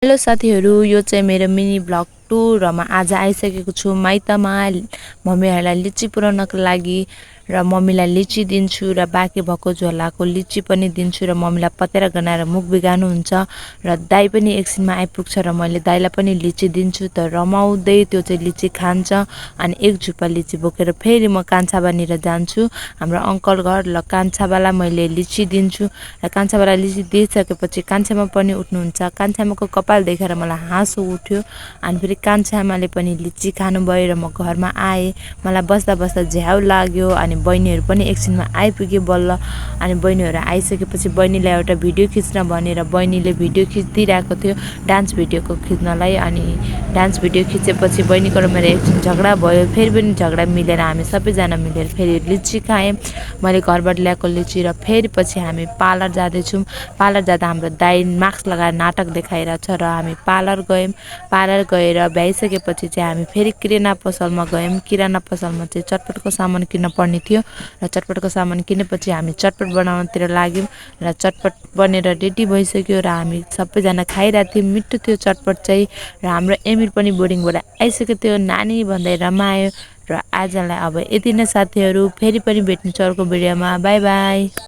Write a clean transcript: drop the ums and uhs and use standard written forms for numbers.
Hello साथीहरू, यो चाहिँ मेरो मिनी ब्लग 2 र म आज आइसकेको छु माइतमा मम्मीहरूलाई लिची पुर्याउनको लागि र मम्मीलाई लिची दिन्छु र बाँकी भएको झोलाको लिची पनि दिन्छु र मम्मीलाई पतेरा गनाएर मुख बिगार्नुहुन्छ र दाइ पनि एकछिनमा आइपुग्छ र मैले दाइलाई पनि लिची दिन्छु त रमाउँदै त्यो चाहिँ लिची खान्छ अनि एक झुप्पा लिची बोकेर फेरि म कान्छाबानिर जान्छु हाम्रो अङ्कल घर ल कान्छाबालाई मैले लिची दिन्छु र कान्छाबालाई लिची दिइसकेपछि कान्छामा पनि उठ्नुहुन्छ कान्छामाको कपाल देखेर मलाई हाँसो उठ्यो अनि फेरि कान्छामाले पनि लिची खानुभयो र म घरमा आएँ मलाई बस्दा बस्दा झ्याउ लाग्यो अनि बहिनीहरू पनि एकछिनमा आइपुग्यो बल्ल अनि बहिनीहरू आइसकेपछि बहिनीलाई एउटा भिडियो खिच्न भनेर बहिनीले भिडियो खिचिदिरहेको थियो डान्स भिडियोको खिच्नलाई अनि डान्स भिडियो खिचेपछि बहिनीको र मेरो एकछिन झगडा भयो फेरि पनि झगडा मिलेर हामी सबैजना मिलेर फेरि लिची खाएँ मैले घरबाट ल्याएको लिची र फेरि पछि हामी पार्लर जाँदैछौँ पार्लर जाँदा हाम्रो दाइ मास्क लगाएर नाटक देखाइरहेको छ र हामी पार्लर गएर भ्याइसकेपछि चाहिँ हामी फेरि किराना पसलमा गयौँ किराना पसलमा चाहिँ चटपटको सामान किन्न पर्ने थियो र चटपटको सामान किनेपछि हामी चटपट बनाउनतिर लाग्यौँ र चटपट बनेर रेडी भइसक्यो र हामी सबैजना खाइरहेको थियौँ मिठो थियो चटपट चाहिँ र हाम्रो एमिर पनि बोर्डिङबाट आइसकेको थियो नानी भन्दै रमायो र आजलाई अब यति नै साथीहरू फेरि पनि भेट्नु छ अर्को भिडियोमा बाई बाई।